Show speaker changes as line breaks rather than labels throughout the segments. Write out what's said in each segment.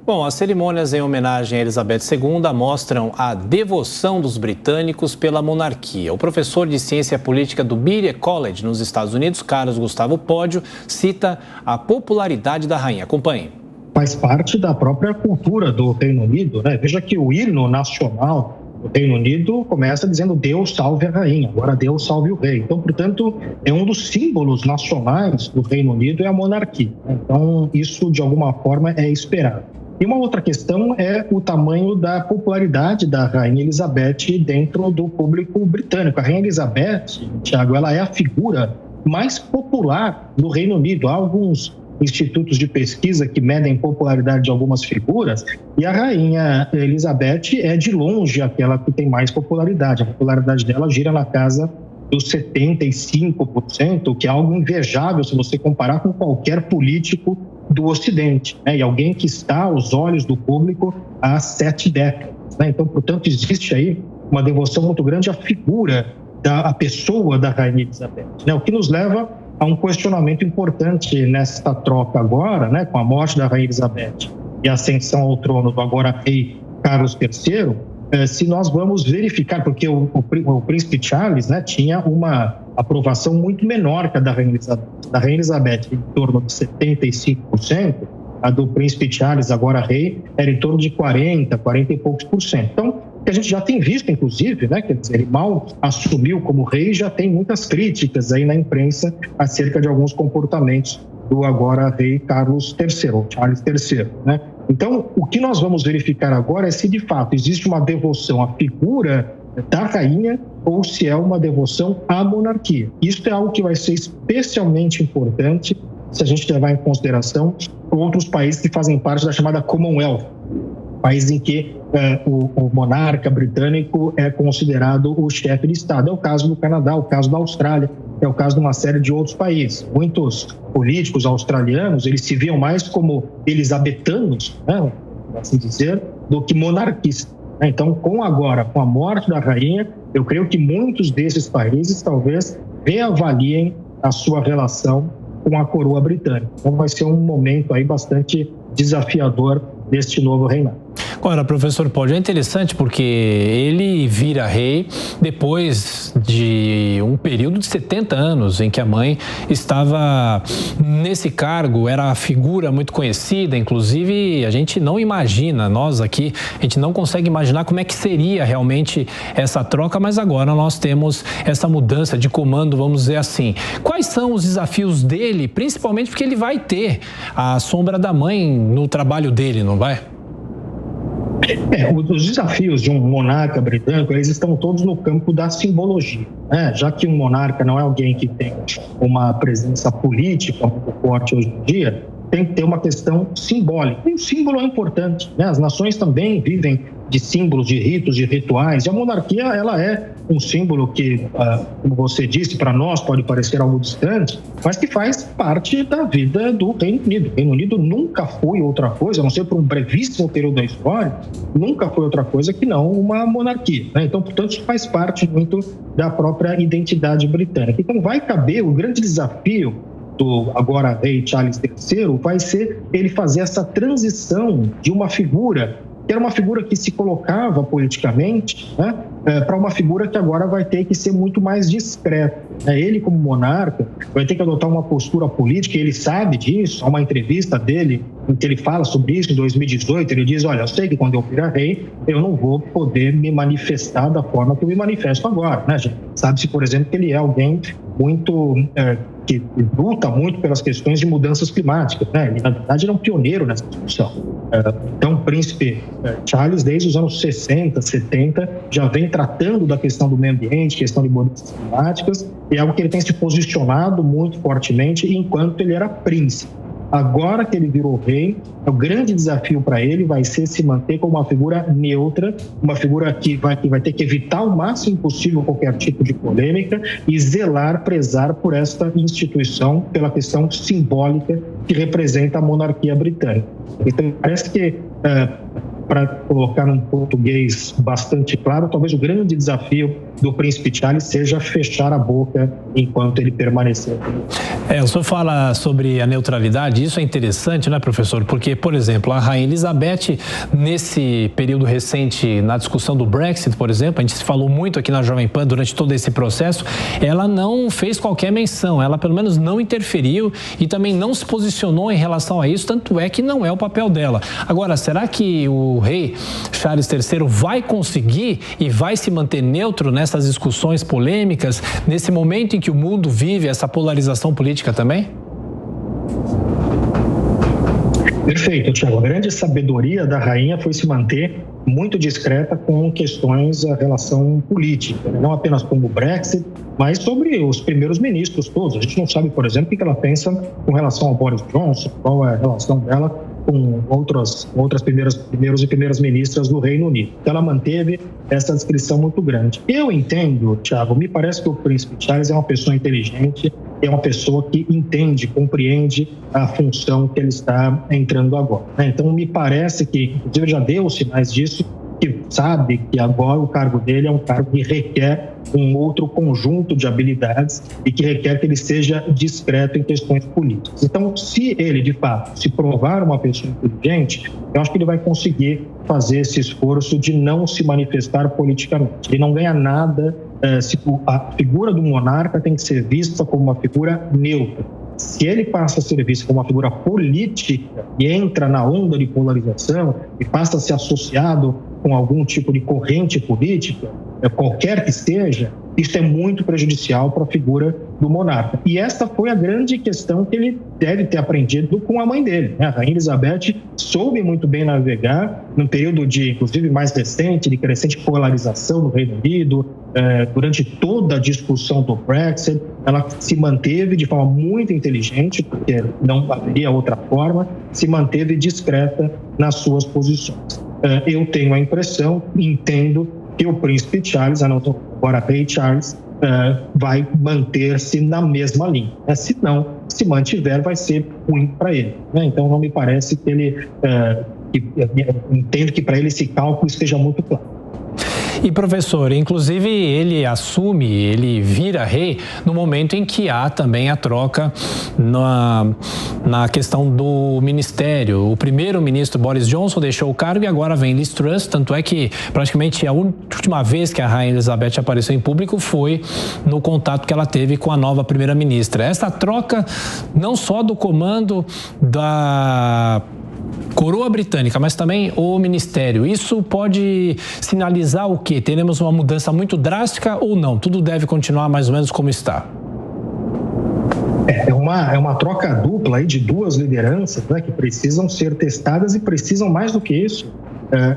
Bom, as cerimônias em homenagem a Elizabeth II mostram a devoção dos britânicos pela monarquia. O professor de ciência política do Berea College, nos Estados Unidos, Carlos Gustavo Pódio, cita a popularidade da rainha. Acompanhe.
Faz parte da própria cultura do Reino Unido, né? Veja que o hino nacional do Reino Unido começa dizendo Deus salve a rainha, agora Deus salve o rei. Então, portanto, é um dos símbolos nacionais do Reino Unido é a monarquia. Então, isso de alguma forma é esperado. E uma outra questão é o tamanho da popularidade da Rainha Elizabeth dentro do público britânico. A Rainha Elizabeth, Tiago, ela é a figura mais popular do Reino Unido. Há alguns institutos de pesquisa que medem popularidade de algumas figuras e a Rainha Elizabeth é de longe aquela que tem mais popularidade. A popularidade dela gira na casa dos 75%, que é algo invejável se você comparar com qualquer político do Ocidente, né? E alguém que está aos olhos do público há 7 décadas. Né? Então, portanto, existe aí uma devoção muito grande à figura, à pessoa da Rainha Elizabeth, né? O que nos leva a um questionamento importante nesta troca agora, né? Com a morte da Rainha Elizabeth e a ascensão ao trono do agora rei Carlos III, se nós vamos verificar, porque o príncipe Charles, né, tinha uma aprovação muito menor que a da Rainha Elizabeth. Da Rainha Elizabeth, em torno de 75%, a do príncipe Charles, agora rei, era em torno de 40 e poucos por cento. Então, que a gente já tem visto, inclusive, né, quer dizer, ele mal assumiu como rei e já tem muitas críticas aí na imprensa acerca de alguns comportamentos do agora rei Carlos III, Charles III, né? Então, o que nós vamos verificar agora é se de fato existe uma devoção à figura da rainha ou se é uma devoção à monarquia. Isso é algo que vai ser especialmente importante se a gente levar em consideração outros países que fazem parte da chamada Commonwealth, país em que o monarca britânico é considerado o chefe de Estado. É o caso do Canadá, o caso da Austrália, é o caso de uma série de outros países. Muitos políticos australianos, eles se viam mais como elisabetanos, né, por assim dizer, do que monarquistas. Então, com a morte da rainha, eu creio que muitos desses países talvez reavaliem a sua relação com a coroa britânica. Então, vai ser um momento aí bastante desafiador deste novo reinado.
Agora, professor Pódio, é interessante porque ele vira rei depois de um período de 70 anos em que a mãe estava nesse cargo, era a figura muito conhecida, inclusive a gente não imagina, nós aqui, a gente não consegue imaginar como é que seria realmente essa troca, mas agora nós temos essa mudança de comando, vamos dizer assim. Quais são os desafios dele, principalmente porque ele vai ter a sombra da mãe no trabalho dele, não vai?
Os desafios de um monarca britânico, eles estão todos no campo da simbologia, né? Já que um monarca não é alguém que tem uma presença política muito forte hoje em dia, tem que ter uma questão simbólica. E o símbolo é importante, né? As nações também vivem de símbolos, de ritos, de rituais. E a monarquia, ela é um símbolo que, como você disse, para nós pode parecer algo distante, mas que faz parte da vida do Reino Unido. O Reino Unido nunca foi outra coisa, a não ser por um brevíssimo período da história, nunca foi outra coisa que não uma monarquia, né? Então, portanto, isso faz parte muito da própria identidade britânica. Então, vai caber o grande desafio do agora rei Charles III, vai ser ele fazer essa transição de uma figura que era uma figura que se colocava politicamente, né, para uma figura que agora vai ter que ser muito mais discreta. Ele, como monarca, vai ter que adotar uma postura política, e ele sabe disso. Há uma entrevista dele em que ele fala sobre isso, em 2018, ele diz, olha, eu sei que quando eu virar rei, eu não vou poder me manifestar da forma que eu me manifesto agora, né, gente? Sabe-se, por exemplo, que ele é alguém muito... que luta muito pelas questões de mudanças climáticas, né? Ele, na verdade, ele é um pioneiro nessa discussão. Então, o príncipe Charles, desde os anos 60, 70, já vem tratando da questão do meio ambiente, questão de mudanças climáticas, e é algo que ele tem se posicionado muito fortemente enquanto ele era príncipe. Agora que ele virou rei, o grande desafio para ele vai ser se manter como uma figura neutra, uma figura que vai ter que evitar o máximo possível qualquer tipo de polêmica e zelar, prezar por esta instituição, pela questão simbólica que representa a monarquia britânica. Então, parece que para colocar num português bastante claro, talvez o grande desafio do príncipe Charles seja fechar a boca enquanto ele permanecer.
O senhor fala sobre a neutralidade, isso é interessante, né, professor? Porque, por exemplo, a Rainha Elizabeth, nesse período recente, na discussão do Brexit, por exemplo, a gente se falou muito aqui na Jovem Pan durante todo esse processo, ela não fez qualquer menção, ela pelo menos não interferiu e também não se posicionou em relação a isso, tanto é que não é o papel dela. Agora, será que o rei Charles III vai conseguir e vai se manter neutro nessas discussões polêmicas, nesse momento em que o mundo vive essa polarização política também?
Perfeito, Tiago. A grande sabedoria da rainha foi se manter muito discreta com questões da relação política, não apenas com o Brexit, mas sobre os primeiros ministros todos. A gente não sabe, por exemplo, o que ela pensa com relação ao Boris Johnson, qual é a relação dela com outras primeiros e primeiras ministras do Reino Unido. Então, ela manteve essa descrição muito grande. Eu entendo, Thiago, me parece que o príncipe Charles é uma pessoa inteligente, é uma pessoa que entende, compreende a função que ele está entrando agora, né? Então, me parece que, inclusive, já deu sinais disso, que sabe que agora o cargo dele é um cargo que requer um outro conjunto de habilidades e que requer que ele seja discreto em questões políticas. Então, se ele, de fato, se provar uma pessoa inteligente, eu acho que ele vai conseguir fazer esse esforço de não se manifestar politicamente. Ele não ganha nada se a figura do monarca tem que ser vista como uma figura neutra. Se ele passa a ser visto como uma figura política e entra na onda de polarização e passa a ser associado com algum tipo de corrente política, qualquer que seja, isso é muito prejudicial para a figura do monarca. E essa foi a grande questão que ele deve ter aprendido com a mãe dele, né? A Rainha Elizabeth soube muito bem navegar num período de, inclusive, mais recente, de crescente polarização no Reino Unido. Durante toda a discussão do Brexit, ela se manteve de forma muito inteligente, porque não haveria outra forma, se manteve discreta nas suas posições. Eu tenho a impressão, entendo, que o príncipe Charles, agora rei Charles, vai manter-se na mesma linha. Se não, se mantiver, vai ser ruim para ele, né? Então, não me parece que ele... entendo que para ele esse cálculo esteja muito claro.
E, professor, inclusive ele vira rei no momento em que há também a troca na questão do ministério. O primeiro-ministro Boris Johnson deixou o cargo e agora vem Liz Truss, tanto é que praticamente a última vez que a Rainha Elizabeth apareceu em público foi no contato que ela teve com a nova primeira-ministra. Essa troca não só do comando da coroa britânica, mas também o ministério. Isso pode sinalizar o quê? Teremos uma mudança muito drástica ou não? Tudo deve continuar mais ou menos como está?
É uma troca dupla aí de duas lideranças, né, que precisam ser testadas e precisam, mais do que isso,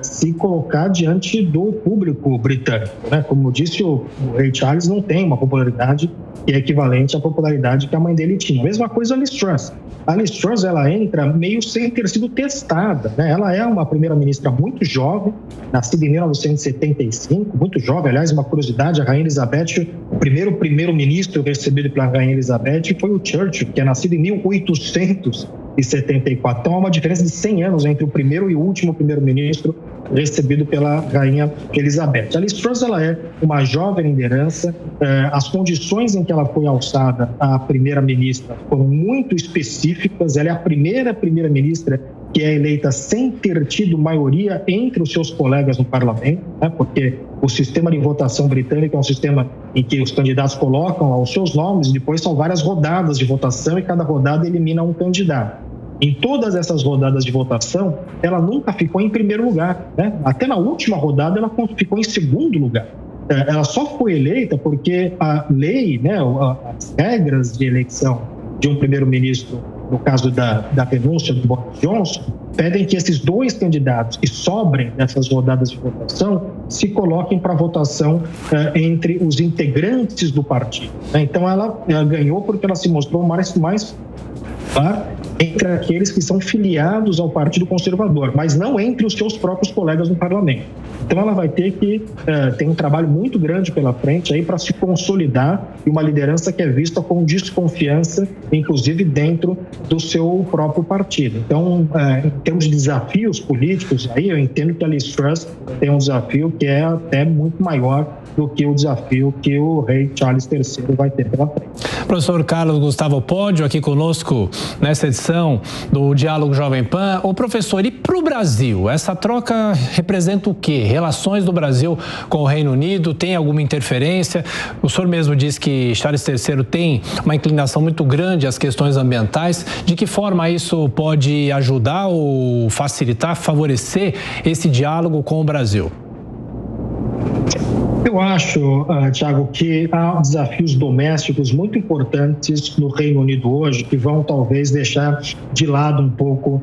se colocar diante do público britânico, né? Como eu disse, o rei Charles não tem uma popularidade que é equivalente à popularidade que a mãe dele tinha. Mesma coisa a Liz Truss. A Liz Truss, ela entra meio sem ter sido testada, né? Ela é uma primeira-ministra muito jovem, nascida em 1975, muito jovem. Aliás, uma curiosidade, a Rainha Elizabeth, o primeiro-ministro recebido pela Rainha Elizabeth foi o Churchill, que é nascido em 1874. Então, há uma diferença de 100 anos entre o primeiro e o último primeiro-ministro recebido pela Rainha Elizabeth. A Liz Truss, ela é uma jovem liderança. As condições em que ela foi alçada a primeira-ministra foram muito específicas. Ela é a primeira-ministra que é eleita sem ter tido maioria entre os seus colegas no parlamento, né? Porque o sistema de votação britânico é um sistema em que os candidatos colocam os seus nomes e depois são várias rodadas de votação e cada rodada elimina um candidato. Em todas essas rodadas de votação, ela nunca ficou em primeiro lugar, né? Até na última rodada, ela ficou em segundo lugar. Ela só foi eleita porque a lei, né, as regras de eleição de um primeiro-ministro, no caso da renúncia do Boris Johnson, pedem que esses dois candidatos que sobrem nessas rodadas de votação se coloquem para votação entre os integrantes do partido, né? Então, ela ganhou porque ela se mostrou mais entre aqueles que são filiados ao Partido Conservador, mas não entre os seus próprios colegas no parlamento. Então ela vai ter que ter um trabalho muito grande pela frente aí para se consolidar e uma liderança que é vista com desconfiança, inclusive dentro do seu próprio partido. Então, em termos de desafios políticos, aí eu entendo que a Liz Truss tem um desafio que é até muito maior do que o desafio que o rei Charles III vai ter pela frente.
Professor Carlos Gustavo Podio, aqui conosco nessa edição do Diálogo Jovem Pan. Ô professor, e para o Brasil, essa troca representa o quê? Relações do Brasil com o Reino Unido, tem alguma interferência? O senhor mesmo disse que Charles III tem uma inclinação muito grande às questões ambientais. De que forma isso pode ajudar ou facilitar, favorecer esse diálogo com o Brasil?
Eu acho, Thiago, que há desafios domésticos muito importantes no Reino Unido hoje que vão talvez deixar de lado um pouco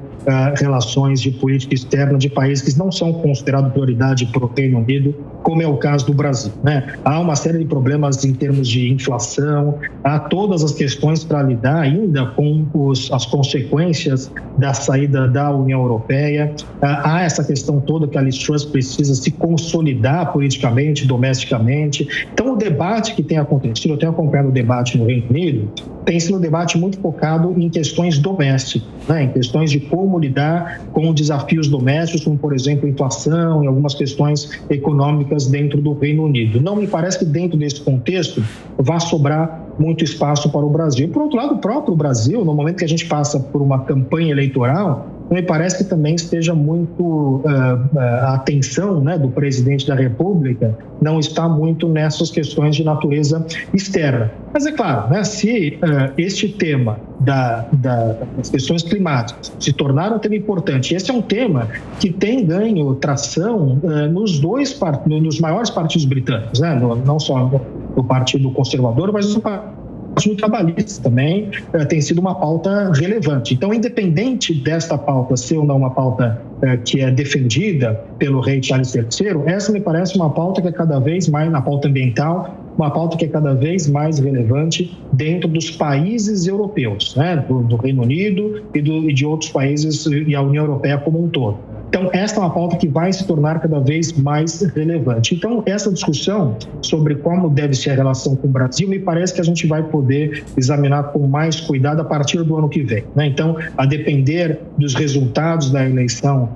relações de política externa de países que não são considerados prioridade para o Reino Unido, como é o caso do Brasil, né? Há uma série de problemas em termos de inflação, há todas as questões para lidar ainda com as consequências da saída da União Europeia, há essa questão toda que a Liz Truss precisa se consolidar politicamente, domesticamente. Então, o debate que tem acontecido, eu tenho acompanhado o debate no Reino Unido, tem sido um debate muito focado em questões domésticas, né? Em questões de como lidar com desafios domésticos, como, por exemplo, inflação e algumas questões econômicas dentro do Reino Unido. Não me parece que dentro desse contexto vá sobrar muito espaço para o Brasil. Por outro lado, o próprio Brasil, no momento que a gente passa por uma campanha eleitoral, me parece que também esteja muito a atenção, né, do presidente da República não está muito nessas questões de natureza externa. Mas é claro, né, se este tema das questões climáticas se tornar um tema importante, esse é um tema que tem ganho tração nos maiores partidos britânicos, né, não só no Partido Conservador, mas no Partido Trabalhista também tem sido uma pauta relevante. Então, independente desta pauta ser ou não uma pauta que é defendida pelo rei Charles III, essa me parece uma pauta que é cada vez mais, na pauta ambiental, uma pauta que é cada vez mais relevante dentro dos países europeus, né? do Reino Unido e de outros países e a União Europeia como um todo. Então, esta é uma pauta que vai se tornar cada vez mais relevante. Então, essa discussão sobre como deve ser a relação com o Brasil, me parece que a gente vai poder examinar com mais cuidado a partir do ano que vem, né? Então, a depender dos resultados da eleição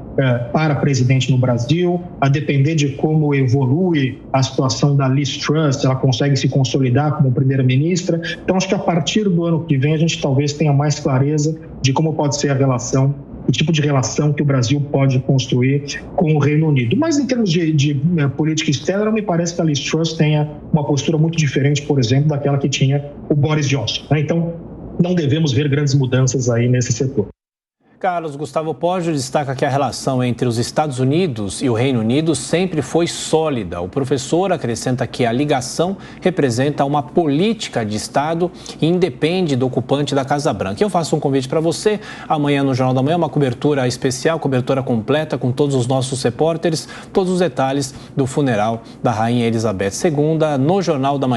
para presidente no Brasil, a depender de como evolui a situação da Liz Truss, ela consegue se consolidar como primeira-ministra. Então, acho que a partir do ano que vem a gente talvez tenha mais clareza de como pode ser a relação, o tipo de relação que o Brasil pode construir com o Reino Unido. Mas em termos de política externa, não me parece que a Liz Truss tenha uma postura muito diferente, por exemplo, daquela que tinha o Boris Johnson, né? Então, não devemos ver grandes mudanças aí nesse setor.
Carlos Gustavo Podio destaca que a relação entre os Estados Unidos e o Reino Unido sempre foi sólida. O professor acrescenta que a ligação representa uma política de Estado e independe do ocupante da Casa Branca. Eu faço um convite para você, amanhã no Jornal da Manhã, uma cobertura especial, cobertura completa com todos os nossos repórteres, todos os detalhes do funeral da Rainha Elizabeth II no Jornal da Manhã.